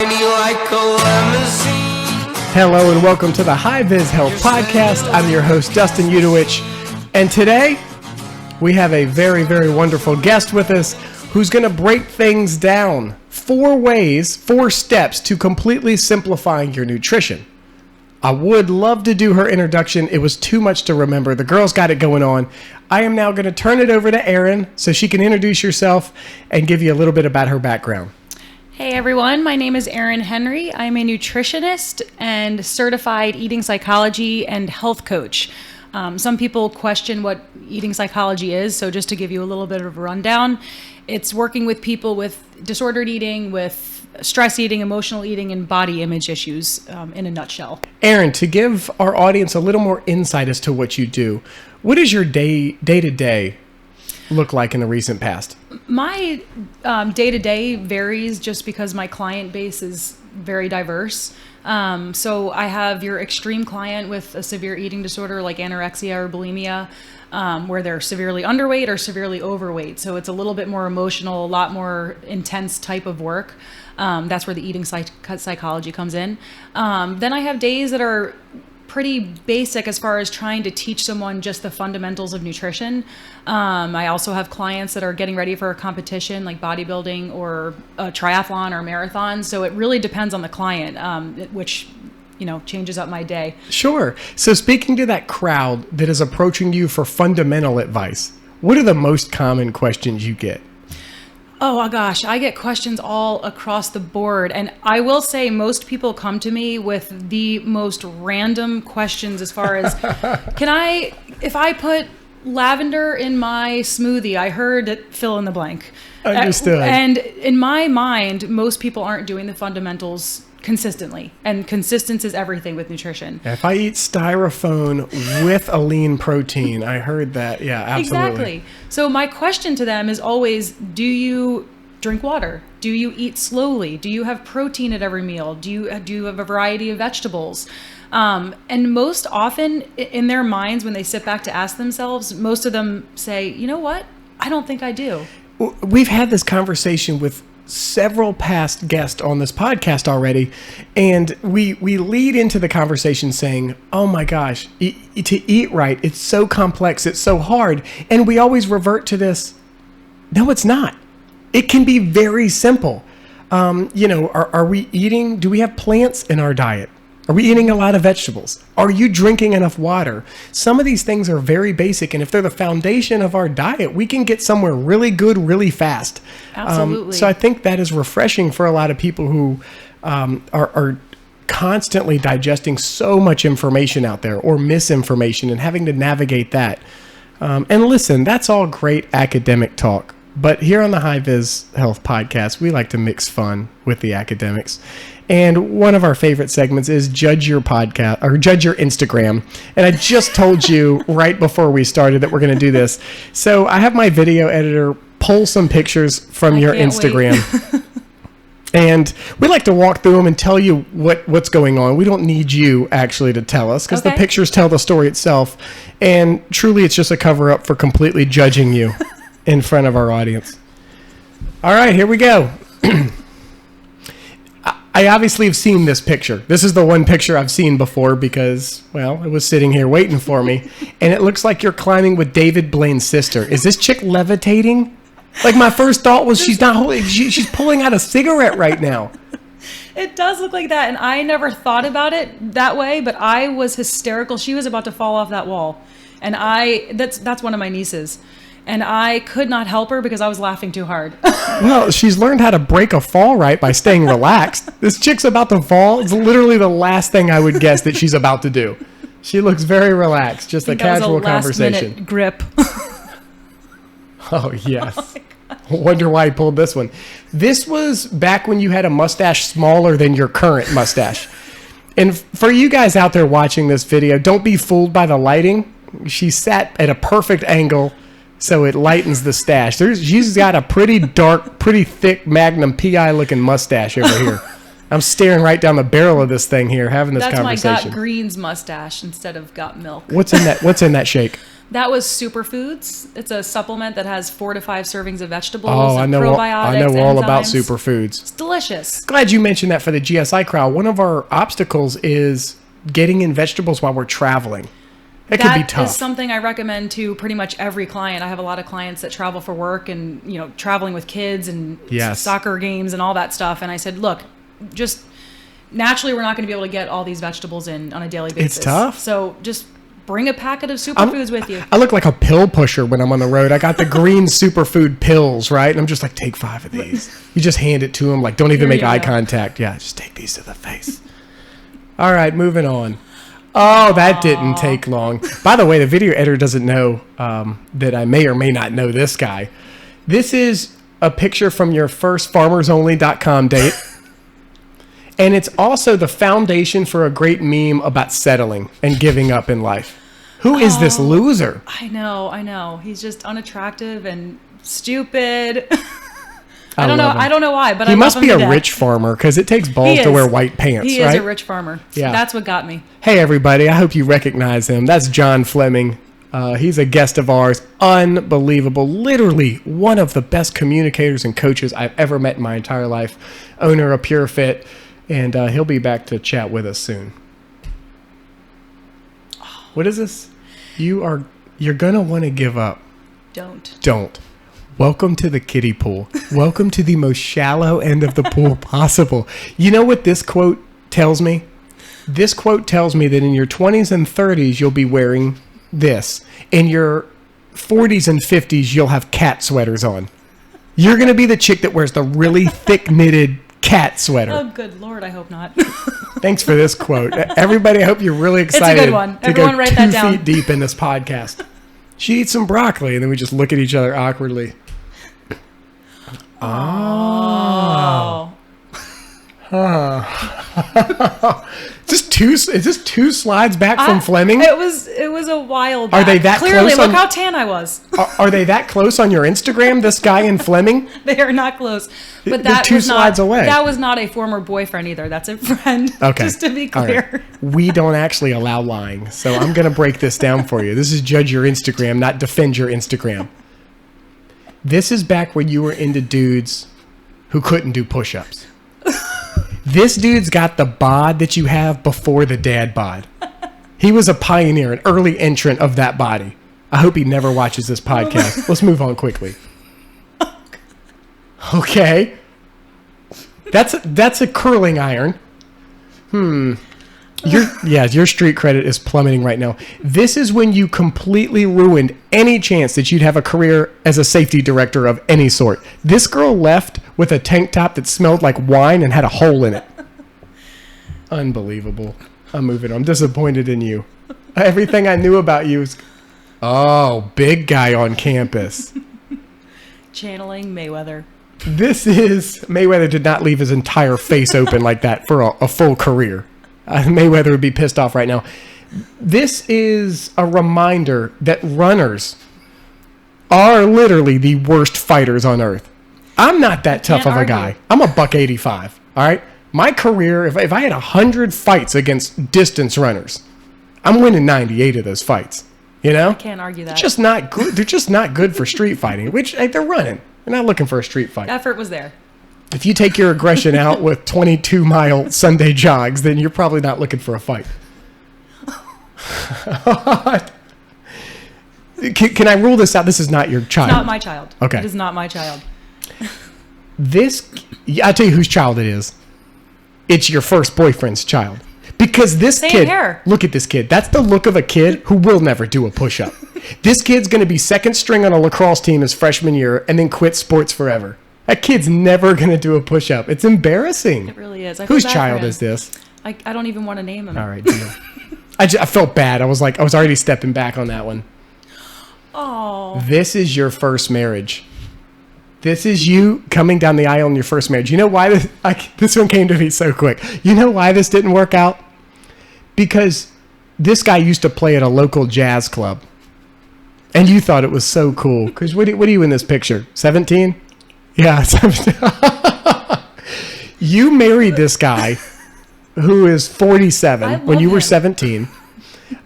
me like a limousine. Hello and welcome to the High Viz Health Podcast. I'm your host, Dustin Udowich. And today, we have a very, very wonderful guest with us who's going to break things down. 4 steps to completely simplifying your nutrition. I would love to do her introduction. It was too much to remember. The girl's got it going on. I am now going to turn it over to Erin so she can introduce herself and give you a little bit about her background. Hey everyone, my name is Erin Henry. I'm a nutritionist and certified eating psychology and health coach. Some people question what eating psychology is, so just to give you a little bit of a rundown, it's working with people with disordered eating, with stress eating, emotional eating, and body image issues in a nutshell. Erin, to give our audience a little more insight as to what you do, what does your day-to-day look like in the recent past? My day-to-day varies just because my client base is very diverse. So I have your extreme client with a severe eating disorder like anorexia or bulimia, where they're severely underweight or severely overweight. So it's a little bit more emotional, a lot more intense type of work. That's where the eating psychology comes in. Then I have days that are pretty basic as far as trying to teach someone just the fundamentals of nutrition. I also have clients that are getting ready for a competition like bodybuilding or a triathlon or marathon. So it really depends on the client, which changes up my day. Sure. So speaking to that crowd that is approaching you for fundamental advice, what are the most common questions you get? Oh gosh, I get questions all across the board. And I will say most people come to me with the most random questions as far as, if I put lavender in my smoothie, I heard it fill in the blank. Understood. And in my mind, most people aren't doing the fundamentals consistently, and consistency is everything with nutrition. If I eat styrofoam with a lean protein, I heard that. Yeah, absolutely. Exactly. So my question to them is always, do you drink water? Do you eat slowly? Do you have protein at every meal? Do you have a variety of vegetables? And most often in their minds, when they sit back to ask themselves, most of them say, you know what? I don't think I do. We've had this conversation with several past guests on this podcast already, and we lead into the conversation saying, oh my gosh, to eat right, it's so complex, it's so hard, and we always revert to this, no, it's not. It can be very simple. Are we eating, do we have plants in our diet? Are we eating a lot of vegetables? Are you drinking enough water? Some of these things are very basic, and if they're the foundation of our diet, we can get somewhere really good really fast. Absolutely. So I think that is refreshing for a lot of people who are constantly digesting so much information out there or misinformation and having to navigate that. And listen, that's all great academic talk. But here on the High Viz Health Podcast, we like to mix fun with the academics. And one of our favorite segments is Judge Your Podcast or Judge Your Instagram. And I just told you right before we started that we're going to do this. So I have my video editor pull some pictures from your Instagram. And we like to walk through them and tell you what's going on. We don't need you actually to tell us because the pictures tell the story itself. And truly, it's just a cover up for completely judging you in front of our audience. All right, here we go. I obviously have seen this picture. This is the one picture I've seen before because, well, it was sitting here waiting for me. And it looks like you're climbing with David Blaine's sister. Is this chick levitating? Like, my first thought was she's not holding, she's pulling out a cigarette right now. It does look like that. And I never thought about it that way, but I was hysterical. She was about to fall off that wall. And that's one of my nieces. And I could not help her because I was laughing too hard. Well, she's learned how to break a fall right by staying relaxed. This chick's about to fall. It's literally the last thing I would guess that she's about to do. She looks very relaxed, just a casual conversation. Last-minute grip. Oh, yes. Wonder why he pulled this one. This was back when you had a mustache smaller than your current mustache. And for you guys out there watching this video, don't be fooled by the lighting. She sat at a perfect angle, so it lightens the stash. She's got a pretty dark, pretty thick Magnum PI looking mustache over here. I'm staring right down the barrel of this thing here, having this conversation. That's my Got Greens mustache instead of Got Milk. What's in that shake? That was Superfoods. It's a supplement that has 4 to 5 servings of vegetables. Oh, and I probiotics, know all about enzymes. superfoods. It's delicious. Glad you mentioned that for the GSI crowd. One of our obstacles is getting in vegetables while we're traveling. It could be That tough. is something I recommend to pretty much every client. I have a lot of clients that travel for work and, traveling with kids and Yes. soccer games and all that stuff. And I said, look, just naturally, we're not going to be able to get all these vegetables in on a daily basis. tough. So just bring a packet of superfoods with you. I look like a pill pusher when I'm on the road. I got the green superfood pills, right? And I'm just like, take 5 of these. You just hand it to them, like, don't even Here make you eye go. contact. Yeah, just take these to the face. All right, moving on. Oh, that didn't take long. By the way, the video editor doesn't know that I may or may not know this guy. This is a picture from your first farmersonly.com date. And it's also the foundation for a great meme about settling and giving up in life. Who is this loser? I know. He's just unattractive and stupid. I don't love him. know why, but He I love must him be to a death. rich farmer because it takes He balls to is. wear white pants, He right? is a rich farmer. Yeah. That's what got me. Hey, everybody. I hope you recognize him. That's John Fleming. He's a guest of ours. Unbelievable. Literally one of the best communicators and coaches I've ever met in my entire life. Owner of Pure Fit. And he'll be back to chat with us soon. What is this? You're going to want to give up. Don't. Welcome to the kiddie pool. Welcome to the most shallow end of the pool possible. You know what this quote tells me? This quote tells me that in your 20s and 30s, you'll be wearing this. In your 40s and 50s, you'll have cat sweaters on. You're going to be the chick that wears the really thick knitted cat sweater. Oh, good Lord. I hope not. Thanks for this quote. Everybody, I hope you're really a excited good one. to Everyone go write 2 that down. feet deep in this podcast. She eats some broccoli, and then we just look at each other awkwardly. Oh. Is this 2 slides back from Fleming? It was a while back. Are they that Clearly, close look on- how tan I was. Are they that close on your Instagram, this guy and Fleming? They are not close. But They're that 2 was slides not, away. That was not a former boyfriend either. That's a friend. Okay. Just to be All right. clear. We don't actually allow lying, so I'm going to break this down for you. This is judge your Instagram, not defend your Instagram. This is back when you were into dudes who couldn't do push-ups. This dude's got the bod that you have before the dad bod. He was a pioneer, an early entrant of that body. I hope he never watches this podcast. Let's move on quickly. Okay. That's a curling iron. Your street credit is plummeting right now. This is when you completely ruined any chance that you'd have a career as a safety director of any sort. This girl left with a tank top that smelled like wine and had a hole in it. Unbelievable. I'm moving on. I'm disappointed in you. Everything I knew about you is... Oh, big guy on campus. Channeling Mayweather. This is... Mayweather did not leave his entire face open like that for a full career. Mayweather would be pissed off right now. This is a reminder that runners are literally the worst fighters on earth. I'm not that tough of a argue. guy. I'm a $185. All right. My career, if I had 100 fights against distance runners, I'm winning 98 of those fights. You know? Can't argue that. Just not good. They're just not good for street fighting. Which they're running. They're not looking for a street fight. Effort was there. If you take your aggression out with 22-mile Sunday jogs, then you're probably not looking for a fight. Can I rule this out? This is not your child. It's not my child. Okay. It is not my child. I'll tell you whose child it is. It's your first boyfriend's child. Because this Same kid, hair. look at this kid. That's the look of a kid who will never do a push-up. This kid's going to be second string on a lacrosse team his freshman year and then quit sports forever. That kid's never going to do a push-up. It's embarrassing. It really is. I feel Whose bad for child him. is this? I don't even want to name him. All right, deal. I felt bad. I was already stepping back on that one. Oh. This is your first marriage. This is you coming down the aisle in your first marriage. You know why this one came to me so quick? You know why this didn't work out? Because this guy used to play at a local jazz club. And you thought it was so cool. Because what are you in this picture? 17? Yeah, 17. You married this guy who is 47 I when love you were him. 17.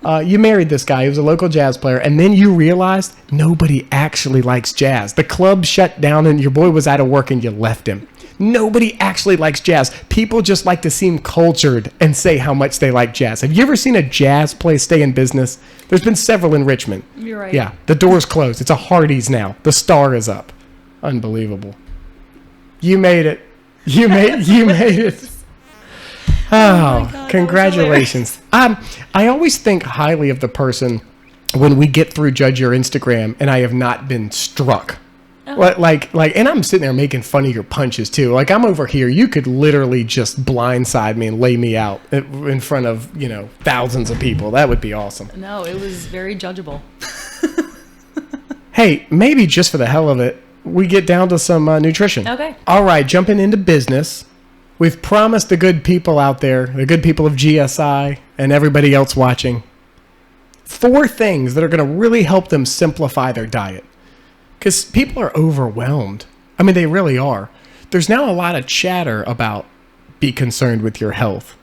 You married this guy. He was a local jazz player. And then you realized nobody actually likes jazz. The club shut down and your boy was out of work and you left him. Nobody actually likes jazz. People just like to seem cultured and say how much they like jazz. Have you ever seen a jazz place stay in business? There's been several in Richmond. You're right. Yeah, the door's closed. It's a Hardee's now. The star is up. Unbelievable. You made it. You made it. Oh, God, congratulations. I always think highly of the person when we get through Judge Your Instagram and I have not been struck. Like, and I'm sitting there making fun of your punches too. Like, I'm over here. You could literally just blindside me and lay me out in front of, thousands of people. That would be awesome. No, it was very judgeable. Hey, maybe just for the hell of it, we get down to some nutrition. Okay. All right, jumping into business. We've promised the good people out there, the good people of GSI and everybody else watching, 4 things that are going to really help them simplify their diet. Because people are overwhelmed. I mean, they really are. There's now a lot of chatter about be concerned with your health.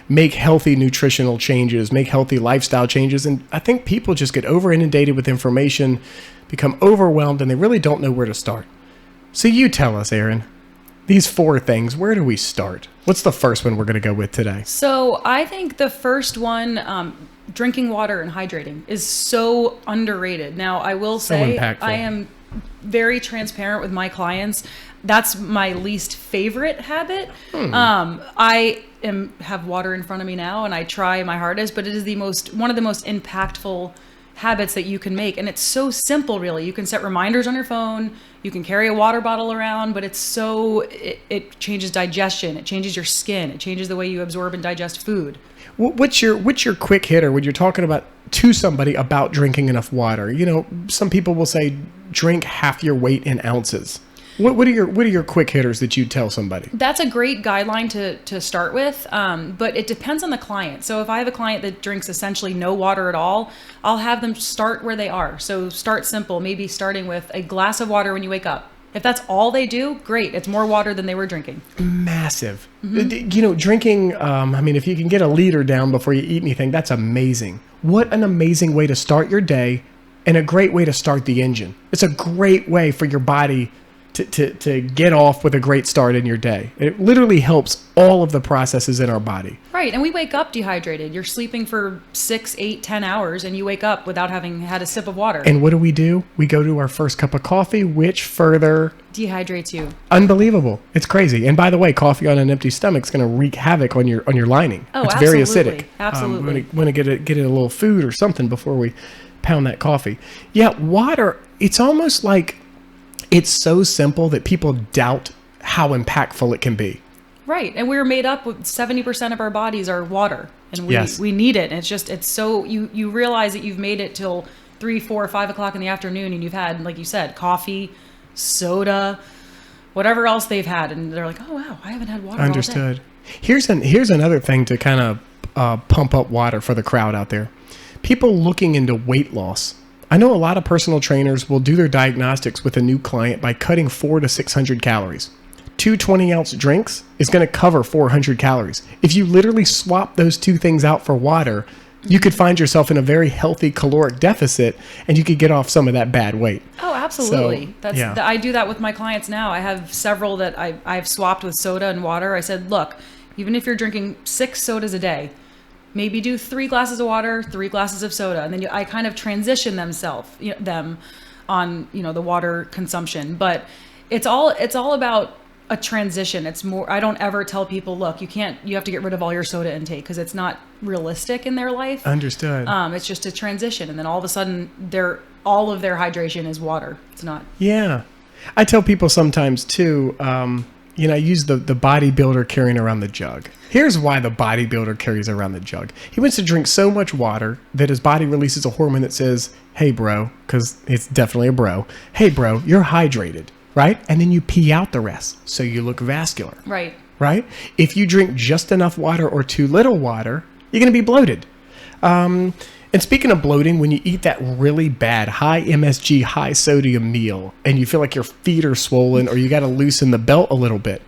Make healthy nutritional changes, make healthy lifestyle changes. And I think people just get over inundated with information, become overwhelmed, and they really don't know where to start. So you tell us, Erin, these 4 things, where do we start? What's the first one we're going to go with today? So I think the first one, drinking water and hydrating, is so underrated. Now, I will say impactful. I am very transparent with my clients. That's my least favorite habit. I have water in front of me now, and I try my hardest, but it is one of the most impactful habits that you can make. And it's so simple, really. You can set reminders on your phone. You can carry a water bottle around, but it changes digestion. It changes your skin. It changes the way you absorb and digest food. What's your quick hitter when you're talking to somebody about drinking enough water? Some people will say drink half your weight in ounces. What are your quick hitters that you tell somebody? That's a great guideline to start with, but it depends on the client. So if I have a client that drinks essentially no water at all, I'll have them start where they are. So start simple, maybe starting with a glass of water when you wake up. If that's all they do, great. It's more water than they were drinking. Massive. Drinking, if you can get a liter down before you eat anything, that's amazing. What an amazing way to start your day and a great way to start the engine. It's a great way for your body to get off with a great start in your day. It literally helps all of the processes in our body. Right, and we wake up dehydrated. You're sleeping for 6, 8, 10 hours, and you wake up without having had a sip of water. And what do? We go to our first cup of coffee, which further dehydrates you. Unbelievable. It's crazy. And by the way, coffee on an empty stomach is going to wreak havoc on your lining. Oh, it's absolutely. very acidic. Absolutely. Want to get it a little food or something before we pound that coffee. Yeah, water, it's almost like it's so simple that people doubt how impactful it can be. Right. And we're made up with 70% of our bodies are water. And we need it. And it's so you realize that you've made it till 3, 4, 5 o'clock in the afternoon and you've had, like you said, coffee, soda, whatever else they've had. And they're like, oh, wow, I haven't had water Understood. all day. Here's another thing to kind of pump up water for the crowd out there. People looking into weight loss. I know a lot of personal trainers will do their diagnostics with a new client by cutting 400 to 600 calories. 2 20-ounce drinks is going to cover 400 calories. If you literally swap those 2 things out for water, you could find yourself in a very healthy caloric deficit and you could get off some of that bad weight. Oh, absolutely. So, I do that with my clients now. I have several that I've swapped with soda and water. I said, look, even if you're drinking 6 sodas a day, maybe do 3 glasses of water, 3 glasses of soda. And then I kind of transition them on, the water consumption. But it's all about a transition. It's more, I don't ever tell people, look, you have to get rid of all your soda intake because it's not realistic in their life. Understood. It's just a transition. And then all of a sudden all of their hydration is water. It's not. Yeah. I tell people sometimes too, I use the bodybuilder carrying around the jug. Here's why the bodybuilder carries around the jug. He wants to drink so much water that his body releases a hormone that says, hey, bro, because it's definitely a bro. Hey, bro, you're hydrated, right? And then you pee out the rest, so you look vascular. Right. Right? If you drink just enough water or too little water, you're going to be bloated. And speaking of bloating, when you eat that really bad, high MSG, high sodium meal, and you feel like your feet are swollen or you got to loosen the belt a little bit,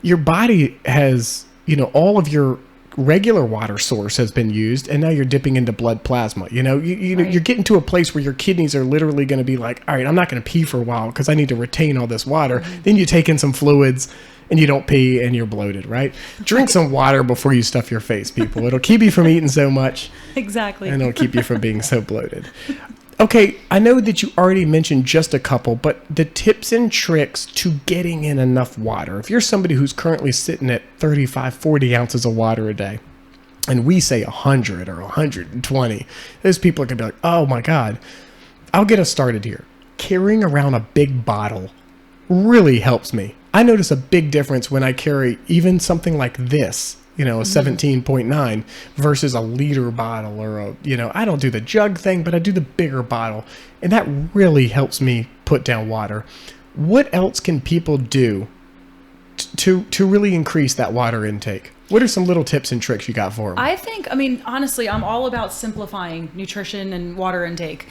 your body has, all of your regular water source has been used, and now you're dipping into blood plasma. Right. You're getting to a place where your kidneys are literally going to be like, all right, I'm not going to pee for a while because I need to retain all this water. Then you take in some fluids and you don't pee and you're bloated, right? Drink some water before you stuff your face, people. It'll keep you from eating so much, Exactly. and it'll keep you from being so bloated. Okay, I know that you already mentioned just a couple, but the tips and tricks to getting in enough water. If you're somebody who's currently sitting at 35, 40 ounces of water a day, and we say 100 or 120, those people are going to be like, oh my God. I'll get us started here. Carrying around a big bottle really helps me. I notice a big difference when I carry even something like this, a 17.9 versus a liter bottle or I don't do the jug thing, but I do the bigger bottle. And that really helps me put down water. What else can people do to really increase that water intake? What are some little tips and tricks you got for them? Honestly, I'm all about simplifying nutrition and water intake.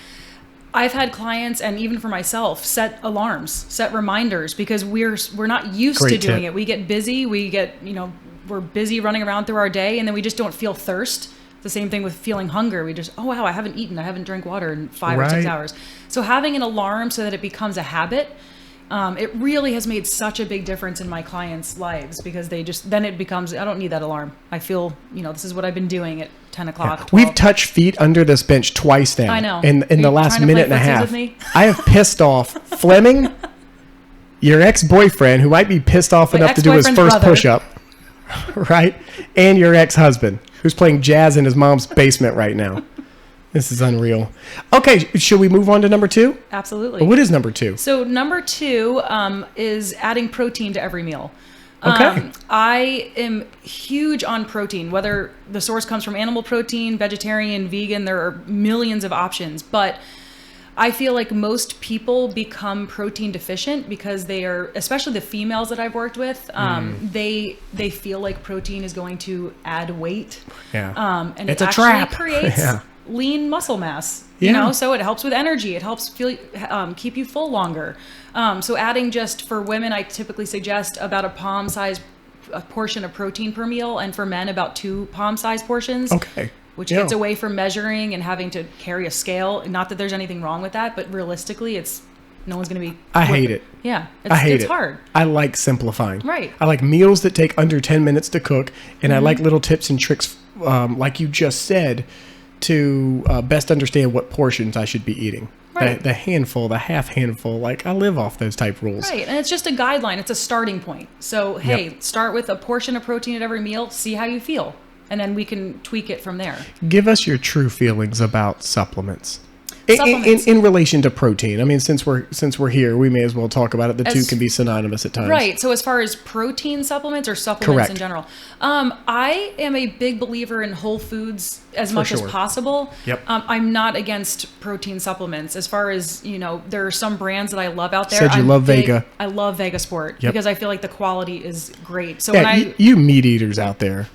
I've had clients, and even for myself, set alarms, set reminders, because we're not used Great to doing tip. it. We get busy. We're busy running around through our day, and then we just don't feel thirst. The same thing with feeling hunger. We just, oh wow, I haven't eaten, I haven't drank water in 5 or 6 Right. hours. So having an alarm so that it becomes a habit, it really has made such a big difference in my clients' lives, because then it becomes, I don't need that alarm. I feel, this is what I've been doing at 10 o'clock. 12. We've touched feet under this bench twice now. I know. In Are the you last trying to minute and play a footsies half. with me? I have pissed off Fleming, your ex-boyfriend, who might be pissed off My enough to do his ex-boyfriend's first brother. push-up, right? And your ex-husband, who's playing jazz in his mom's basement right now. This is unreal. Okay, should we move on to number 2? Absolutely. What is number 2? So number 2 is adding protein to every meal. Okay. I am huge on protein, whether the source comes from animal protein, vegetarian, vegan, there are millions of options. But I feel like most people become protein deficient because they are, especially the females that I've worked with, they feel like protein is going to add weight. Yeah. And It's it a actually trap. creates Yeah. lean muscle mass. Yeah. So it helps with energy. It helps keep you full longer. So adding, just for women, I typically suggest about a palm-sized portion of protein per meal, and for men about 2 palm-sized portions. Okay. Which Yeah. gets away from measuring and having to carry a scale. Not that there's anything wrong with that, but realistically, no one's going to be. I hate it. Yeah, I hate it's it. hard. I like simplifying. Right. I like meals that take under 10 minutes to cook, and I like little tips and tricks, like you just said, to best understand what portions I should be eating. Right. The handful, the half handful, I live off those type rules. Right, and it's just a guideline. It's a starting point. So, hey, start with a portion of protein at every meal, see how you feel, and then we can tweak it from there. Give us your true feelings about supplements. Supplements. In relation to protein. I mean, since we're here, we may as well talk about it. The two can be synonymous at times. Right. So as far as protein supplements or supplements Correct. in general, I am a big believer in whole foods as much sure. as possible. Yep. I'm not against protein supplements. As far as, there are some brands that I love out there. Said you love Vega. I love Vega Sport Yep. because I feel like the quality is great. So Yeah, you meat eaters out there,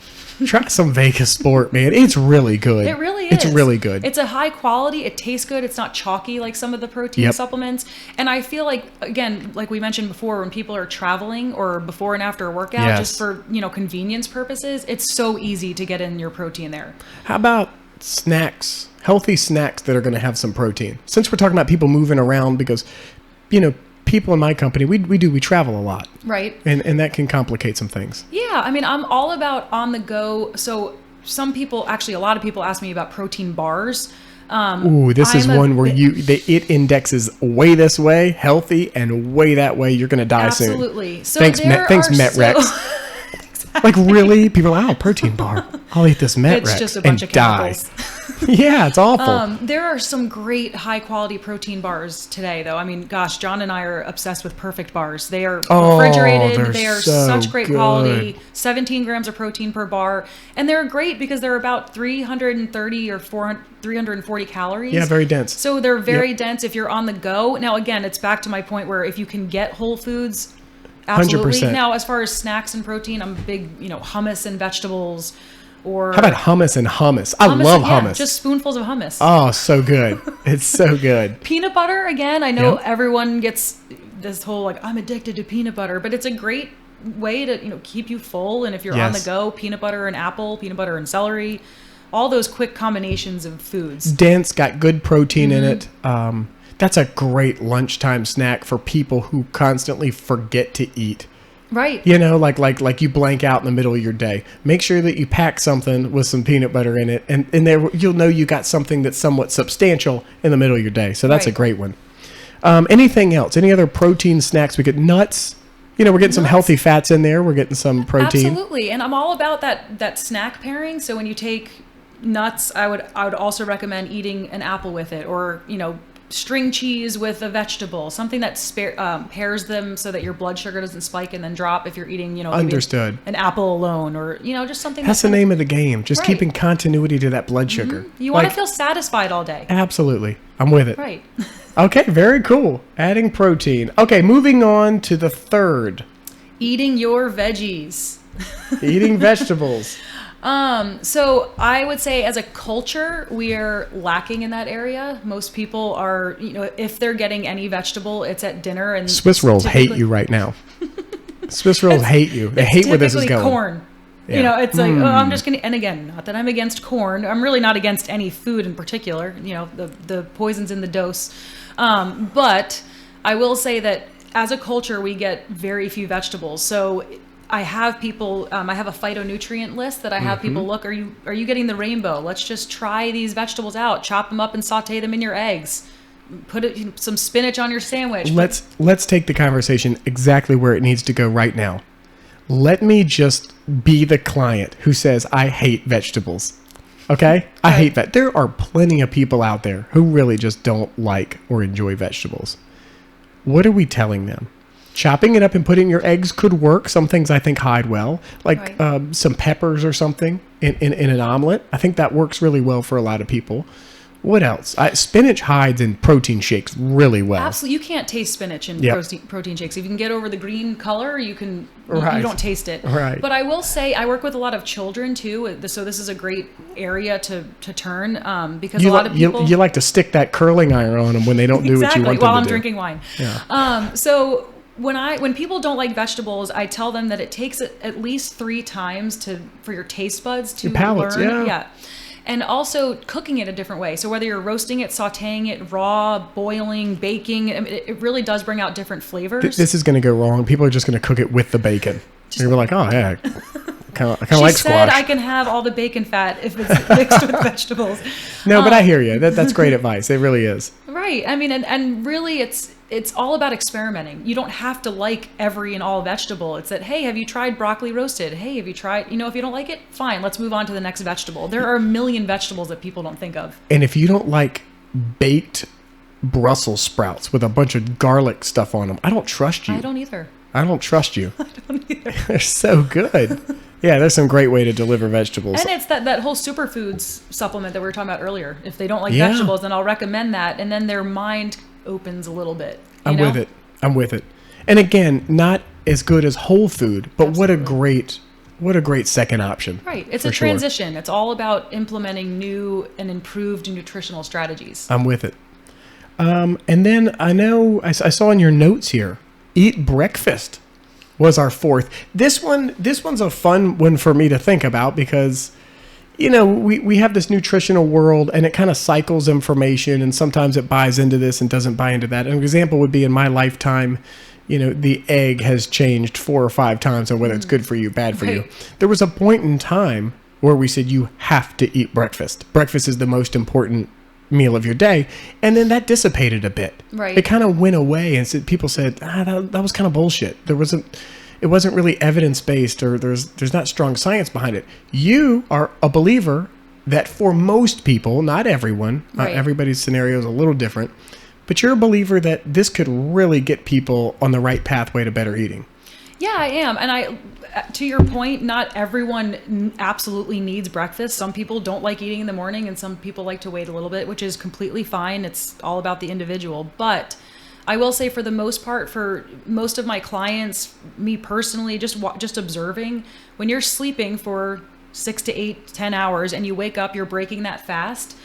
try some Vegas Sport, man. It's really good. It really is. It's really good. It's a high quality. It tastes good. It's not chalky like some of the protein Yep. supplements. And I feel like, again, like we mentioned before, when people are traveling or before and after a workout, Yes. just for, convenience purposes, it's so easy to get in your protein there. How about snacks? Healthy snacks that are going to have some protein. Since we're talking about people moving around, because, people in my company, we travel a lot. Right. And that can complicate some things. Yeah. I mean, I'm all about on the go. So some people, actually, a lot of people ask me about protein bars. Ooh, this is one where it indexes way this way, healthy, and way that way. You're going to die soon. Absolutely. So Thanks, there thanks, are MetRex. Like, really? People are like, oh, protein bar. I'll eat this MetRex It's just a bunch and of chemicals. die. Yeah, it's awful. There are some great high quality protein bars today, though. I mean, gosh, John and I are obsessed with Perfect bars. They are refrigerated. They are so such great good. quality. 17 grams of protein per bar, and they're great because they're about 330 or 340 calories. Yeah, very dense. So they're very dense if you're on the go. Now, again, it's back to my point where if you can get whole foods, absolutely. 100%. Now, as far as snacks and protein, I'm a big, hummus and vegetables. Or How about hummus and hummus? I love hummus. Just spoonfuls of hummus. Oh, so good. It's so good. Peanut butter, again, I know Yep. everyone gets this whole I'm addicted to peanut butter, but it's a great way to, keep you full. And if you're on the Yes. go, peanut butter and apple, peanut butter and celery, all those quick combinations of foods. Dense, got good protein in it. Mm-hmm. That's a great lunchtime snack for people who constantly forget to eat. Right. Like you blank out in the middle of your day. Make sure that you pack something with some peanut butter in it, and there you'll know you got something that's somewhat substantial in the middle of your day. So that's a Right. great one. Anything else? Any other protein snacks? We get nuts. We're getting some Nuts. healthy fats in there. We're getting some protein. Absolutely. And I'm all about that snack pairing. So when you take nuts, I would also recommend eating an apple with it, or, string cheese with a vegetable, something that pairs them so that your blood sugar doesn't spike and then drop if you're eating, maybe Understood. an apple alone, or, just something That's the name of the game. Just Right. keeping continuity to that blood sugar. you want to feel satisfied all day. Absolutely. I'm with it. Right. Okay, very cool. Adding protein. Okay, moving on to the third. Eating your veggies. Eating vegetables. So I would say as a culture, we are lacking in that area. Most people are, if they're getting any vegetable, it's at dinner. And Swiss rolls hate typically- you right now. Swiss rolls hate you. They hate where this is typically going. corn. Yeah. It's like, oh, I'm just going to, and again, not that I'm against corn. I'm really not against any food in particular, the poison's in the dose. But I will say that as a culture, we get very few vegetables. So I have people, I have a phytonutrient list that I have people look, are you getting the rainbow? Let's just try these vegetables out, chop them up and saute them in your eggs. Put some spinach on your sandwich. Let's take the conversation exactly where it needs to go right now. Let me just be the client who says I hate vegetables. Okay? I Right. hate that. There are plenty of people out there who really just don't like or enjoy vegetables. What are we telling them? Chopping it up and putting your eggs could work. Some things I think hide well, like Right. some peppers or something in an omelet. I think that works really well for a lot of people. What else? Spinach hides in protein shakes really well. Absolutely, you can't taste spinach in Yep. protein shakes. If you can get over the green color, you can. Right. You don't taste it. Right. But I will say, I work with a lot of children too, so this is a great area to turn because a lot of people. You like to stick that curling iron on them when they don't do what you Exactly, want them while to I'm do. drinking wine. Yeah. So when people don't like vegetables, I tell them that it takes at least 3 times for your taste buds to Your palates, learn. yeah. And also cooking it a different way. So whether you're roasting it, sautéing it, raw, boiling, baking, it really does bring out different flavors. This is going to go wrong. People are just going to cook it with the bacon. You're like, oh yeah, kind of She like said squash. I can have all the bacon fat if it's mixed with vegetables. No, but I hear you. That's great advice. It really is. Right. I mean, and really it's all about experimenting. You don't have to like every and all vegetable. It's that, hey, have you tried broccoli roasted? Hey, have you tried, if you don't like it, fine, let's move on to the next vegetable. There are a million vegetables that people don't think of. And if you don't like baked Brussels sprouts with a bunch of garlic stuff on them, I don't trust you. I don't either. I don't trust you. I don't either. They're so good. Yeah, there's some great way to deliver vegetables. And it's that whole superfoods supplement that we were talking about earlier. If they don't like Yeah. vegetables, then I'll recommend that. And then their mind opens a little bit. I'm with it. I'm with it. And again, not as good as whole food, but what a great second option. Right. It's for a sure. transition. It's all about implementing new and improved nutritional strategies. I'm with it. And then I know I saw in your notes here, eat breakfast was our fourth. This one's a fun one for me to think about because, we have this nutritional world and it kind of cycles information and sometimes it buys into this and doesn't buy into that. An example would be in my lifetime, the egg has changed 4 or 5 times on whether it's good for you, bad for you. Right. There was a point in time where we said you have to eat breakfast. Breakfast is the most important meal of your day, and then that dissipated a bit. Right. It kind of went away, and people said, that was kind of bullshit. It wasn't really evidence based, or there's not strong science behind it. You are a believer that for most people, not everyone, Right. everybody's scenario is a little different, but you're a believer that this could really get people on the right pathway to better eating. Yeah, I am. And to your point, not everyone absolutely needs breakfast. Some people don't like eating in the morning and some people like to wait a little bit, which is completely fine. It's all about the individual. But I will say for the most part, for most of my clients, me personally, just observing, when you're sleeping for 6 to 8, 10 hours and you wake up, you're breaking that fast.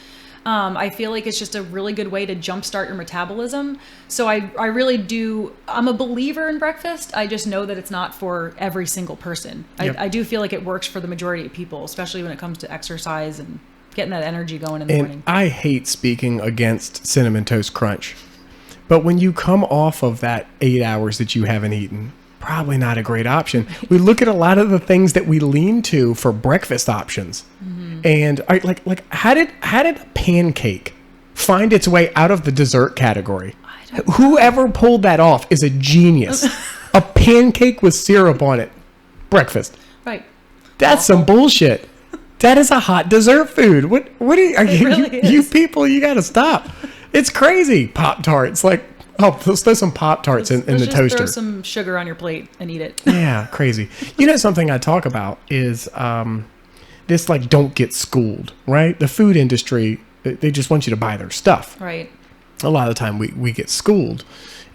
I feel like it's just a really good way to jumpstart your metabolism. So I really do. I'm a believer in breakfast. I just know that it's not for every single person. Yep. I do feel like it works for the majority of people, especially when it comes to exercise and getting that energy going in the morning. And I hate speaking against Cinnamon Toast Crunch, but when you come off of that 8 hours that you haven't eaten, probably not a great option. We look at a lot of the things that we lean to for breakfast options. And like how did a pancake find its way out of the dessert category? Whoever pulled that off is a genius. A pancake with syrup on it. Breakfast. Right. That's some bullshit. That is a hot dessert food. What are you, really you is. people, you got to stop. It's crazy. Pop-Tarts. Like, oh, let's throw some Pop-Tarts in the Let's just toaster. throw some sugar on your plate and eat it. Yeah, crazy. You know, something I talk about is this, like, don't get schooled, right? The food industry, they just want you to buy their stuff. Right. A lot of the time we get schooled.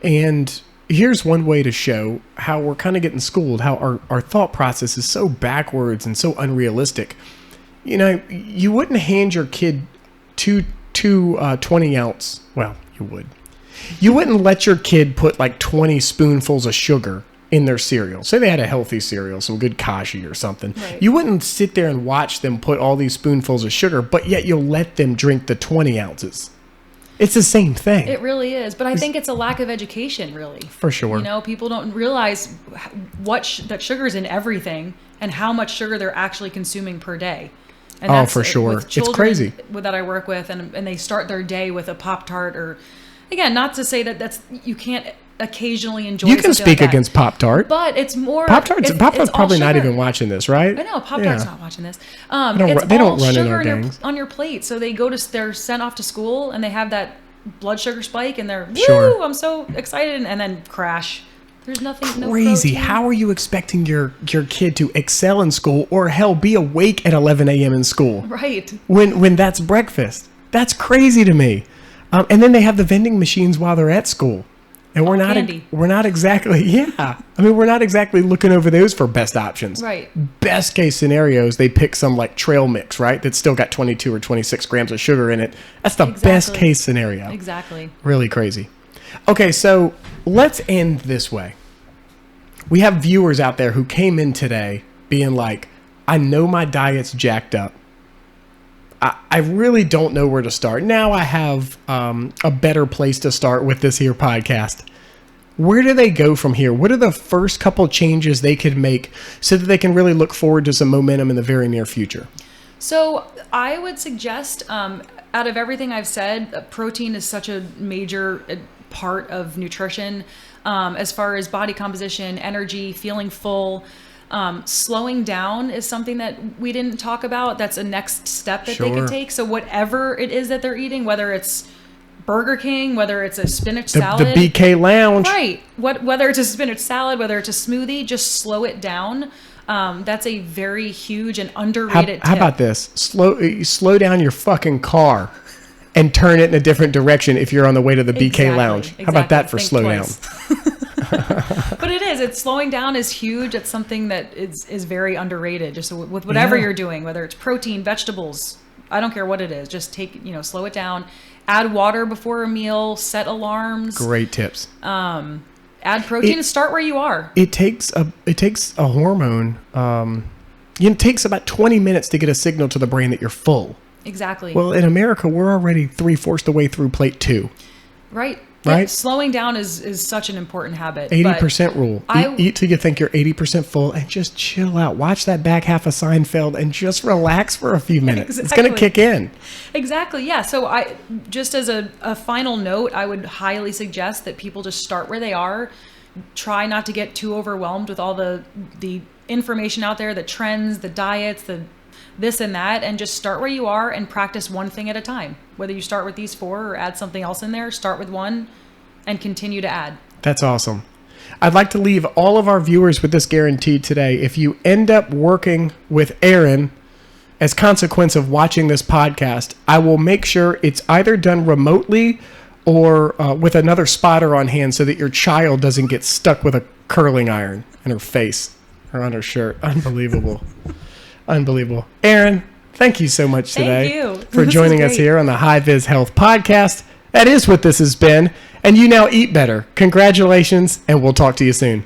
And here's one way to show how we're kind of getting schooled, how our thought process is so backwards and so unrealistic. You know, you wouldn't hand your kid two 20-ounce, well, you would. You wouldn't let your kid put like 20 spoonfuls of sugar in their cereal. Say they had a healthy cereal, some good kashi or something. Right. You wouldn't sit there and watch them put all these spoonfuls of sugar, but yet you'll let them drink the 20 ounces. It's the same thing. It really is. But I think it's a lack of education, really. For sure. You know, people don't realize that sugar's in everything and how much sugar they're actually consuming per day. And Oh, for sure. with It's children crazy. that I work with, and they start their day with a Pop-Tart, or, again, not to say that you can't occasionally enjoy You can something speak like that. against Pop-Tart. But it's more Pop-Tart's it's all probably not sugar. even watching this, right? I know Pop-Tart's Yeah. not watching this. don't It's ru- they don't all run in sugar our gangs. on your plate. So they're sent off to school and they have that blood sugar spike and they're Sure. woo, I'm so excited, and then crash. There's nothing. No Crazy. protein. How are you expecting your kid to excel in school, or hell, be awake at 11 a.m. in school Right. when that's breakfast? That's crazy to me. And then they have the vending machines while they're at school, and we're candy. not exactly we're not exactly looking over those for best options. Right. Best case scenarios, they pick some like trail mix, right? That's still got 22 or 26 grams of sugar in it. That's the best Exactly. case scenario. Exactly. Really crazy. Okay, so let's end this way. We have viewers out there who came in today being like, I know my diet's jacked up. I really don't know where to start. Now I have a better place to start with this here podcast. Where do they go from here? What are the first couple changes they could make so that they can really look forward to some momentum in the very near future? So I would suggest, out of everything I've said, protein is such a major part of nutrition, as far as body composition, energy, feeling full. Slowing down is something that we didn't talk about. That's a next step that they Sure. could take. So whatever it is that they're eating, whether it's Burger King, whether it's a spinach The salad, BK Lounge. right? Whether it's a spinach salad, whether it's a smoothie, just slow it down. That's a very huge and underrated How tip. about this? Slow down your fucking car and turn it in a different direction if you're on the way to the BK Exactly, Lounge. How about that for Think slow twice. down? But it's slowing down is huge. It's something that is very underrated. Just with whatever Yeah. you're doing, whether it's protein, vegetables, I don't care what it is. Just slow it down. Add water before a meal. Set alarms. Great tips. Add protein and start where you are. It takes a hormone. It takes about 20 minutes to get a signal to the brain that you're full. Exactly. Well, in America, we're already 3/4 the way through plate 2. right. Right. Yeah, slowing down is such an important habit. 80% rule. I- Eat till you think you're 80% full and just chill out. Watch that back half of Seinfeld and just relax for a few minutes. It's going to Exactly. kick in. Exactly. Yeah. So just as a final note, I would highly suggest that people just start where they are. Try not to get too overwhelmed with all the information out there, the trends, the diets, the this and that, and just start where you are and practice one thing at a time. Whether you start with these 4 or add something else in there, start with one and continue to add. That's awesome. I'd like to leave all of our viewers with this guarantee today. If you end up working with Aaron as consequence of watching this podcast, I will make sure it's either done remotely or with another spotter on hand so that your child doesn't get stuck with a curling iron in her face or on her shirt. Unbelievable. Unbelievable. Aaron, Thank you so much today Thank you. for This joining is us great. here on the High Vis Health Podcast. That is what this has been. And you now eat better. Congratulations, and we'll talk to you soon.